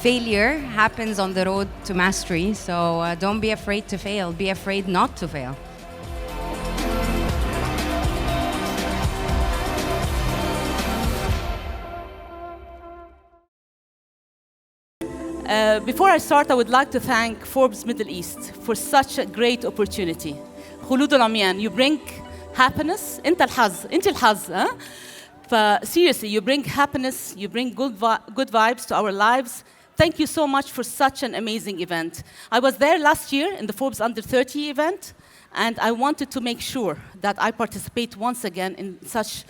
failure happens on the road to mastery. So don't be afraid to fail. Be afraid not to fail. Before I start, I would like to thank Forbes Middle East for such a great opportunity. خلود العميان, you bring happiness. أنت الحظ, huh? Seriously, you bring happiness, you bring good vibes to our lives. Thank you so much for such an amazing event. I was there last year in the Forbes Under 30 event, and I wanted to make sure that I participate once again in such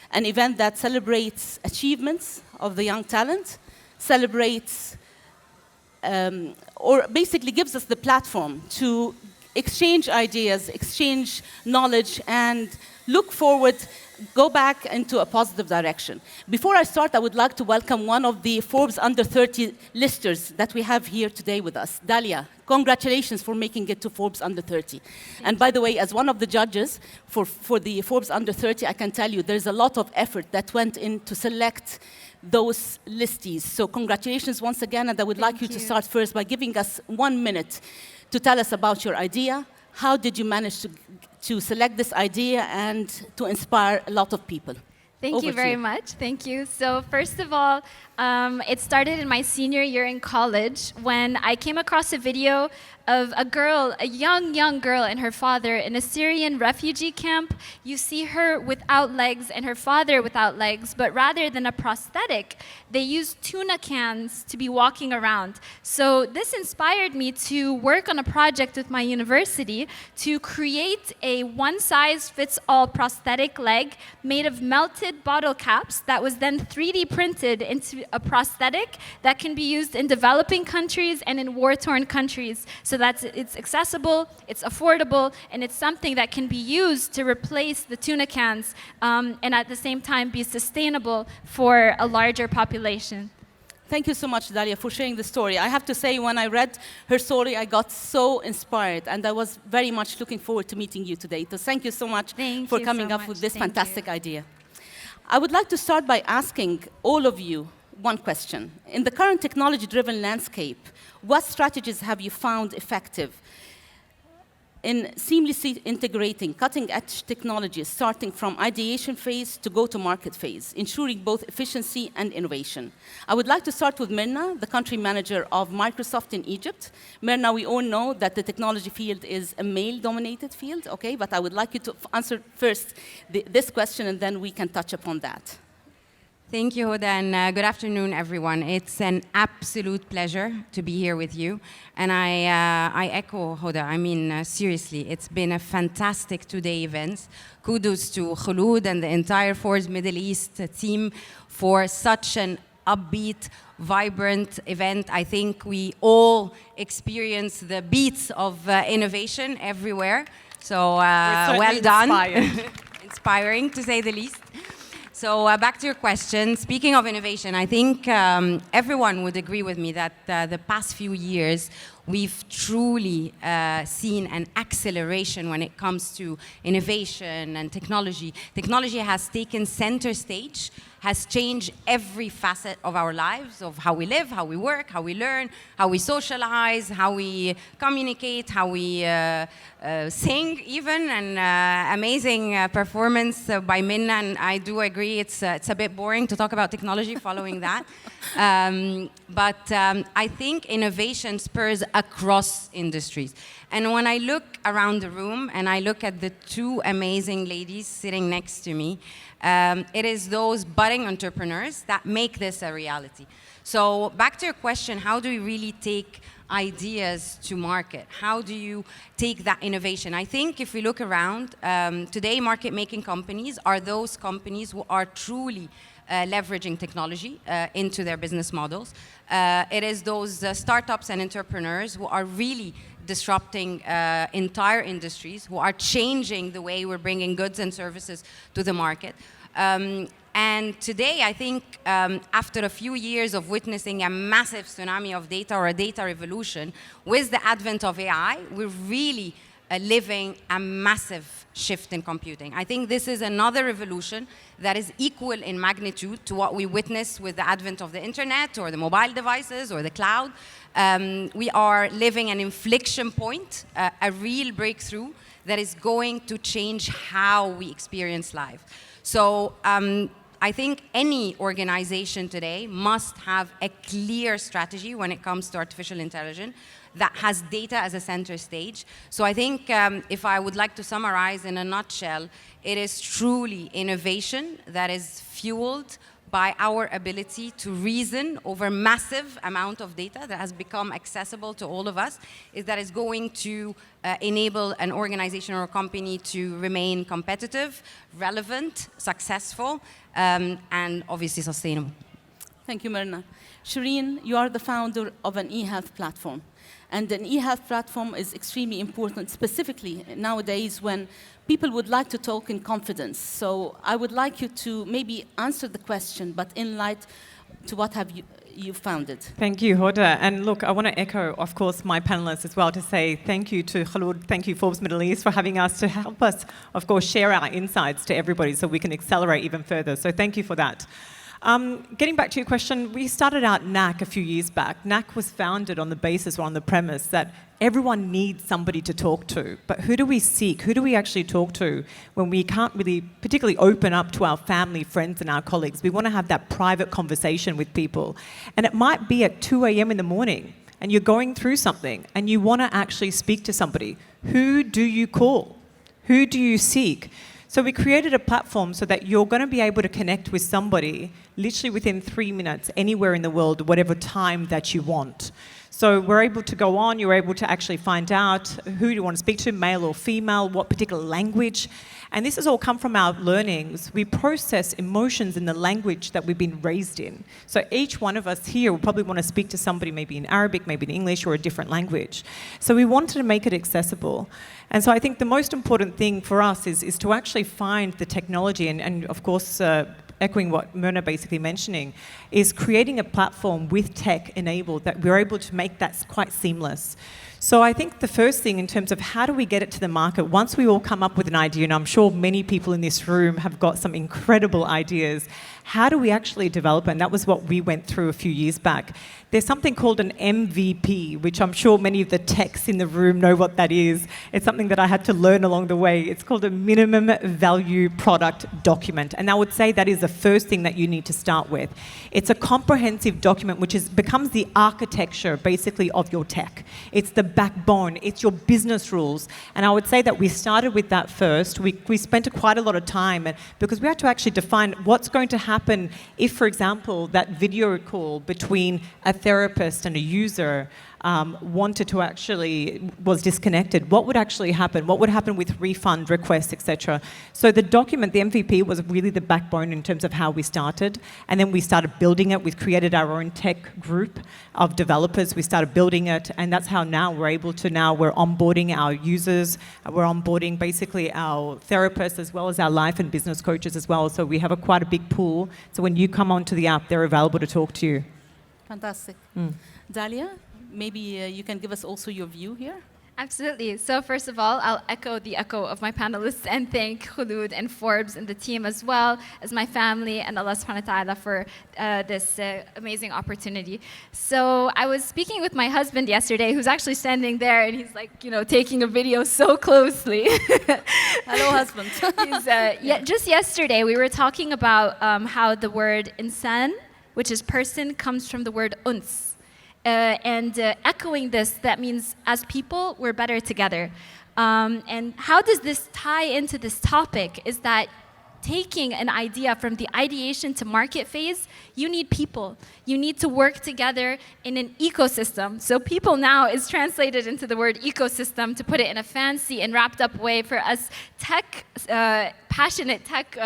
an event that celebrates achievements of the young talent, celebrates or basically gives us the platform to exchange ideas, exchange knowledge, and look forward, go back into a positive direction. Before I start, I would like to welcome one of the Forbes Under 30 listers that we have here today with us, Dalia. Congratulations for making it to Forbes Under 30. And by the way, as one of the judges for the Forbes Under 30, I can tell you there's a lot of effort that went in to select those listees. So congratulations once again, and I would like you to start first by giving us 1 minute to tell us about your idea. How did you manage to select this idea and to inspire a lot of people? Thank you very much. Thank you. So first of all, it started in my senior year in college when I came across a video of a girl, a young girl and her father in a Syrian refugee camp. You see her without legs and her father without legs, but rather than a prosthetic, they used tuna cans to be walking around. So this inspired me to work on a project with my university to create a one-size-fits-all prosthetic leg made of melted bottle caps that was then 3D printed into a prosthetic that can be used in developing countries and in war-torn countries. So that it's accessible, it's affordable, and it's something that can be used to replace the tuna cans and at the same time be sustainable for a larger population. Thank you so much, Dalia, for sharing the story. I have to say, when I read her story, I got so inspired, and I was very much looking forward to meeting you today. So thank you so much for coming up with this fantastic idea. I would like to start by asking all of you one question. In the current technology-driven landscape, what strategies have you found effective in seamlessly integrating cutting-edge technologies, starting from ideation phase to go-to-market phase, ensuring both efficiency and innovation? I would like to start with Mirna, the country manager of Microsoft in Egypt. Mirna, we all know that the technology field is a male-dominated field, okay? But I would like you to answer first this question, and then we can touch upon that. Thank you, Hoda, and good afternoon, everyone. It's an absolute pleasure to be here with you. And I echo Hoda. I mean, seriously, it's been a fantastic two-day event. Kudos to Khulud and the entire Forbes Middle East team for such an upbeat, vibrant event. I think we all experience the beats of innovation everywhere. So well done. Inspiring, to say the least. So back to your question. Speaking of innovation, I think everyone would agree with me that the past few years, we've truly seen an acceleration when it comes to innovation and technology. Technology has taken center stage, has changed every facet of our lives, of how we live, how we work, how we learn, how we socialize, how we communicate, how we sing even, and amazing performance by Minna, and I do agree it's a bit boring to talk about technology following that. But I think innovation spurs across industries. And when I look around the room and I look at the two amazing ladies sitting next to me, it is those budding entrepreneurs that make this a reality. So back to your question, how do we really take ideas to market? How do you take that innovation? I think if we look around, today market-making companies are those companies who are truly leveraging technology into their business models. It is those startups and entrepreneurs who are really disrupting entire industries, who are changing the way we're bringing goods and services to the market. And today, I think, after a few years of witnessing a massive tsunami of data or a data revolution, with the advent of AI, we're really living a massive shift in computing. I think this is another revolution that is equal in magnitude to what we witnessed with the advent of the internet or the mobile devices or the cloud. We are living an inflection point, a real breakthrough that is going to change how we experience life. So I think any organization today must have a clear strategy when it comes to artificial intelligence that has data as a center stage. So I think if I would like to summarize in a nutshell, it is truly innovation that is fueled by our ability to reason over massive amount of data that has become accessible to all of us, that is going to enable an organization or a company to remain competitive, relevant, successful, and obviously sustainable. Thank you, Myrna. Shireen, you are the founder of an e-health platform. And an e-health platform is extremely important, specifically nowadays when people would like to talk in confidence. So I would like you to maybe answer the question, but in light to what have you founded. Thank you, Hoda. And look, I want to echo, of course, my panelists as well to say thank you to Khulud, thank you Forbes Middle East for having us to help us, of course, share our insights to everybody so we can accelerate even further. So thank you for that. Getting back to your question, we started out NAC a few years back. NAC was founded on the basis or on the premise that everyone needs somebody to talk to. But who do we seek? Who do we actually talk to when we can't really particularly open up to our family, friends, and our colleagues? We want to have that private conversation with people. And it might be at 2 a.m. in the morning, and you're going through something, and you want to actually speak to somebody. Who do you call? Who do you seek? So we created a platform so that you're going to be able to connect with somebody literally within 3 minutes, anywhere in the world, whatever time that you want. So we're able to go on, you're able to actually find out who you want to speak to, male or female, what particular language. And this has all come from our learnings. We process emotions in the language that we've been raised in. So each one of us here will probably want to speak to somebody maybe in Arabic, maybe in English, or a different language. So we wanted to make it accessible. And so I think the most important thing for us is to actually find the technology, and of course, echoing what Myrna basically mentioning, is creating a platform with tech enabled that we're able to make that quite seamless. So I think the first thing in terms of how do we get it to the market, once we all come up with an idea, and I'm sure many people in this room have got some incredible ideas, how do we actually develop it? And that was what we went through a few years back. There's something called an MVP, which I'm sure many of the techs in the room know what that is. It's something that I had to learn along the way. It's called a minimum value product document. And I would say that is the first thing that you need to start with. It's a comprehensive document which becomes the architecture, basically, of your tech. It's the backbone. It's your business rules. And I would say that we started with that first. We spent quite a lot of time because we had to actually define what's going to happen if, for example, that video call between a therapist and a user was disconnected. What would actually happen? What would happen with refund requests, etc.? So the document, the MVP, was really the backbone in terms of how we started. And then we started building it. We created our own tech group of developers. We started building it. And that's how now we're onboarding our users. We're onboarding basically our therapists as well as our life and business coaches as well. So we have quite a big pool. So when you come onto the app, they're available to talk to you. Fantastic. Dalia, maybe you can give us also your view here. Absolutely. So first of all, I'll echo the echo of my panelists and thank Khulud and Forbes and the team as well as my family and Allah subhanahu wa ta'ala for this amazing opportunity. So I was speaking with my husband yesterday, who's actually standing there, and he's like, taking a video so closely. Hello, husband. Just yesterday, we were talking about how the word insan, which is person, comes from the word uns. Echoing this, that means as people, we're better together. And how does this tie into this topic is that taking an idea from the ideation to market phase, you need people. You need to work together in an ecosystem. So people now is translated into the word ecosystem to put it in a fancy and wrapped up way for us passionate tech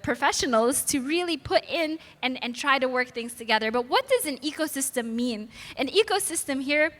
professionals to really put in and try to work things together. But what does an ecosystem mean? An ecosystem here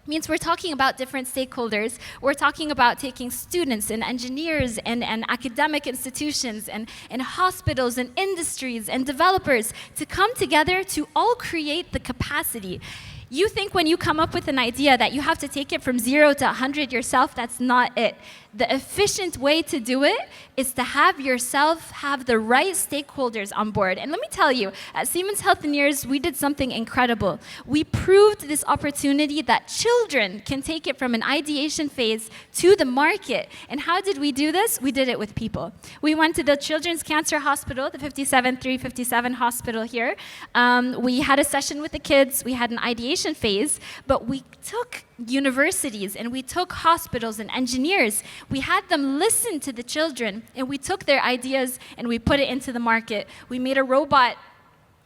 means we're talking about different stakeholders. We're talking about taking students and engineers and academic institutions and hospitals and industries and developers to come together to all create the capacity. You think when you come up with an idea that you have to take it from 0 to 100 yourself. That's not it. The efficient way to do it is to have yourself have the right stakeholders on board. And let me tell you, at Siemens Healthineers, we did something incredible. We proved this opportunity that children can take it from an ideation phase to the market. And how did we do this? We did it with people. We went to the Children's Cancer Hospital, the 57357 hospital here. We had a session with the kids. We had an ideation phase, but we took universities and we took hospitals and engineers. We had them listen to the children, and we took their ideas and we put it into the market. We made a robot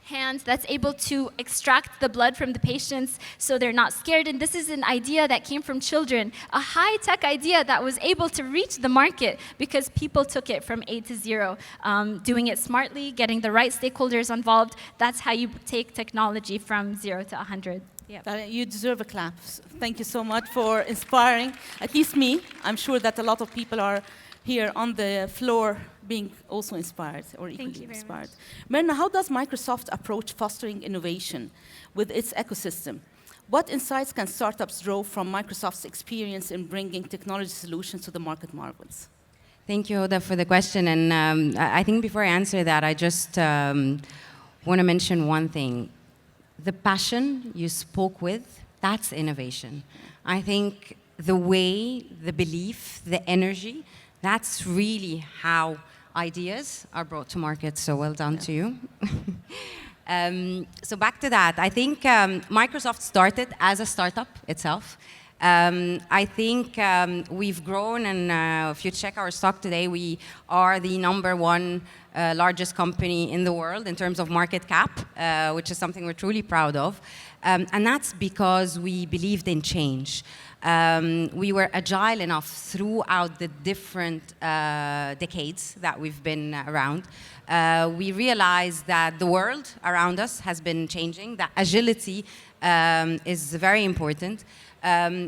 hand that's able to extract the blood from the patients so they're not scared. And this is an idea that came from children, a high-tech idea that was able to reach the market because people took it from A to 0. Doing it smartly, getting the right stakeholders involved, that's how you take technology from 0 to 100. Yeah. You deserve a clap. Thank you so much for inspiring, at least me. I'm sure that a lot of people are here on the floor being also inspired or equally inspired. Myrna, how does Microsoft approach fostering innovation with its ecosystem? What insights can startups draw from Microsoft's experience in bringing technology solutions to the market markets? Thank you, Hoda, for the question. And I think before I answer that, I just want to mention one thing. The passion you spoke with, that's innovation. I think the way, the belief, the energy, that's really how ideas are brought to market. So well done to you. So back to that. I think Microsoft started as a startup itself. I think we've grown, and if you check our stock today, we are the #1 largest company in the world in terms of market cap, which is something we're truly proud of. And that's because we believed in change. We were agile enough throughout the different decades that we've been around. We realized that the world around us has been changing, that agility is very important.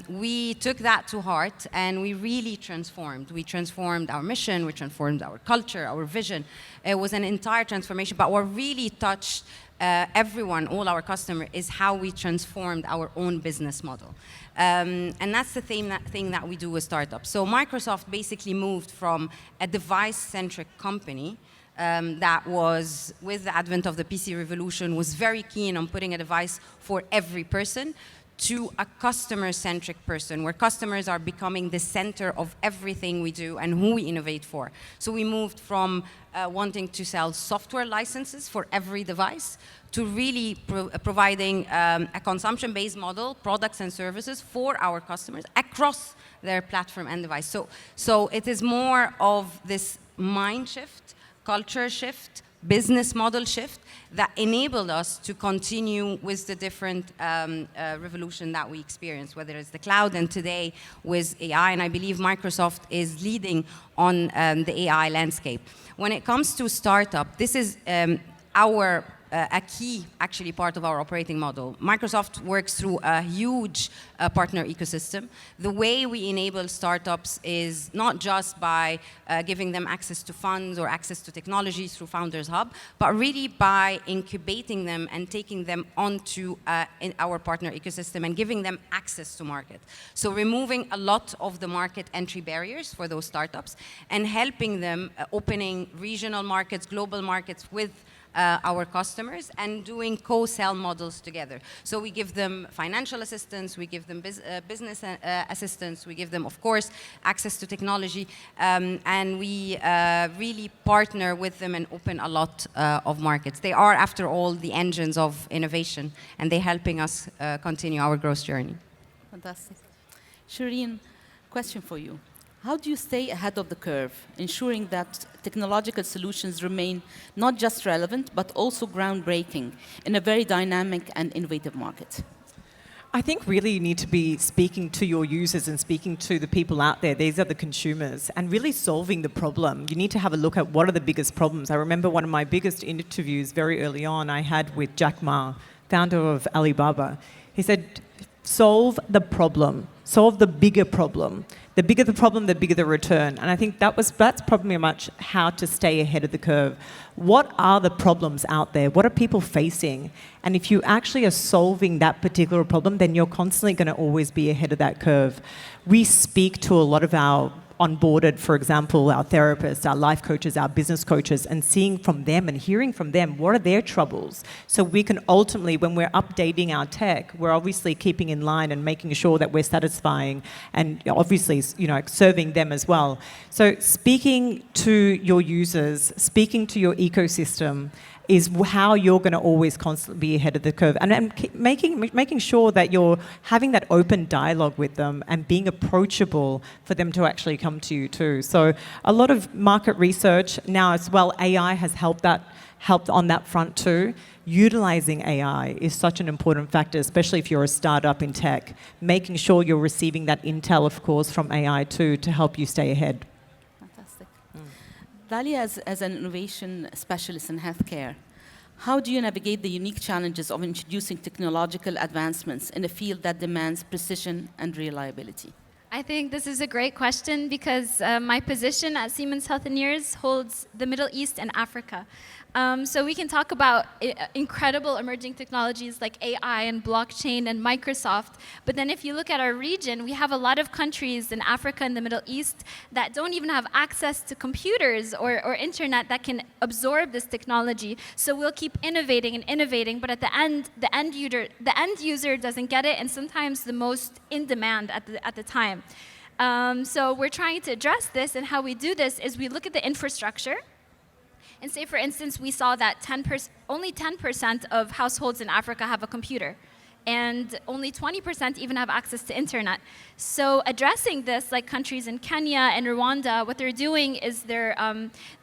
We took that to heart and we really transformed. We transformed our mission, we transformed our culture, our vision. It was an entire transformation, but what really touched everyone, all our customers, is how we transformed our own business model. And that's the thing that we do with startups. So Microsoft basically moved from a device-centric company that was, with the advent of the PC revolution, was very keen on putting a device for every person, to a customer-centric person, where customers are becoming the center of everything we do and who we innovate for. So we moved from wanting to sell software licenses for every device to really providing a consumption-based model, products and services for our customers across their platform and device. So it is more of this mind shift, culture shift, business model shift that enabled us to continue with the different revolution that we experience, whether it's the cloud and today with AI, and I believe Microsoft is leading on the AI landscape. When it comes to startup, this is a key, actually, part of our operating model. Microsoft works through a huge partner ecosystem. The way we enable startups is not just by giving them access to funds or access to technology through Founders Hub, but really by incubating them and taking them onto in our partner ecosystem and giving them access to market. So removing a lot of the market entry barriers for those startups and helping them opening regional markets, global markets with our customers and doing co-sell models together. So we give them financial assistance, we give them business assistance, we give them, of course, access to technology, and we really partner with them and open a lot of markets. They are, after all, the engines of innovation, and they're helping us continue our growth journey. Fantastic. Shireen, question for you. How do you stay ahead of the curve, ensuring that technological solutions remain not just relevant, but also groundbreaking in a very dynamic and innovative market? I think really you need to be speaking to your users and speaking to the people out there. These are the consumers, and really solving the problem. You need to have a look at what are the biggest problems. I remember one of my biggest interviews very early on I had with Jack Ma, founder of Alibaba. He said, solve the problem, solve the bigger problem. The bigger the problem, the bigger the return. And I think that's probably much how to stay ahead of the curve. What are the problems out there? What are people facing? And if you actually are solving that particular problem, then you're constantly going to always be ahead of that curve. We speak to a lot of our onboarded, for example, our therapists, our life coaches, our business coaches, and seeing from them and hearing from them what are their troubles. So we can ultimately, when we're updating our tech, we're obviously keeping in line and making sure that we're satisfying and obviously, serving them as well. So speaking to your users, speaking to your ecosystem, is how you're going to always constantly be ahead of the curve. And making sure that you're having that open dialogue with them and being approachable for them to actually come to you too. So a lot of market research now as well, AI has helped on that front too. Utilizing AI is such an important factor, especially if you're a startup in tech. Making sure you're receiving that intel, of course, from AI too to help you stay ahead. Dalia, as an innovation specialist in healthcare, how do you navigate the unique challenges of introducing technological advancements in a field that demands precision and reliability? I think this is a great question because my position at Siemens Healthineers holds the Middle East and Africa. So we can talk about incredible emerging technologies like AI and blockchain and Microsoft. But then if you look at our region, we have a lot of countries in Africa and the Middle East that don't even have access to computers or internet that can absorb this technology. So we'll keep innovating and innovating, but at the end user doesn't get it, and sometimes the most in demand at the time. So we're trying to address this, and how we do this is we look at the infrastructure. And say, for instance, we saw that only 10% of households in Africa have a computer, and only 20% even have access to internet. So addressing this, like countries in Kenya and Rwanda, what they're doing is they're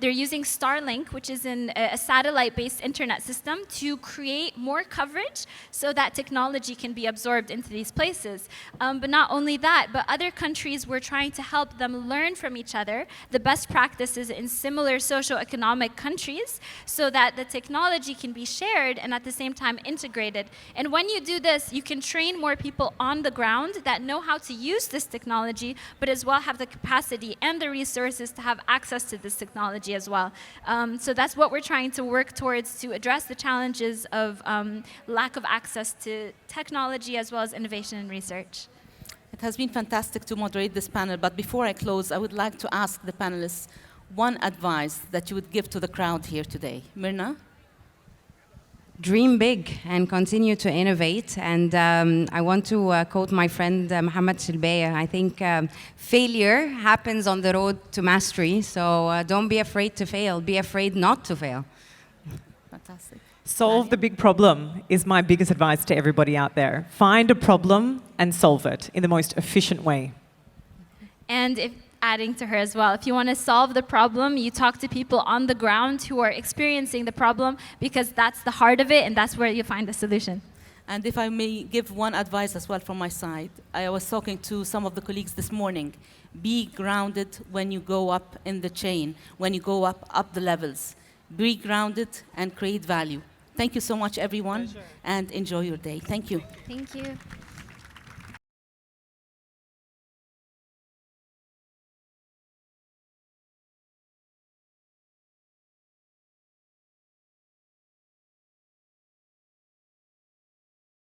using Starlink, which is a satellite-based internet system, to create more coverage so that technology can be absorbed into these places. But not only that, but other countries, we're trying to help them learn from each other the best practices in similar socioeconomic countries so that the technology can be shared and at the same time integrated. And when you do this, you can train more people on the ground that know how to use this technology, but as well have the capacity and the resources to have access to this technology as well. So that's what we're trying to work towards to address the challenges of lack of access to technology as well as innovation and research. It has been fantastic to moderate this panel, but before I close, I would like to ask the panelists one advice that you would give to the crowd here today. Myrna? Dream big and continue to innovate. And I want to quote my friend Mohammed Shilbaya. I think failure happens on the road to mastery. So don't be afraid to fail. Be afraid not to fail. Fantastic. Solve the big problem is my biggest advice to everybody out there. Find a problem and solve it in the most efficient way. And adding to her as well, if you want to solve the problem, you talk to people on the ground who are experiencing the problem, because that's the heart of it and that's where you find the solution. And if I may give one advice as well from my side, I was talking to some of the colleagues this morning. Be grounded when you go up in the chain, when you go up the levels. Be grounded and create value. Thank you so much, everyone, and enjoy your day. Thank you. Thank you.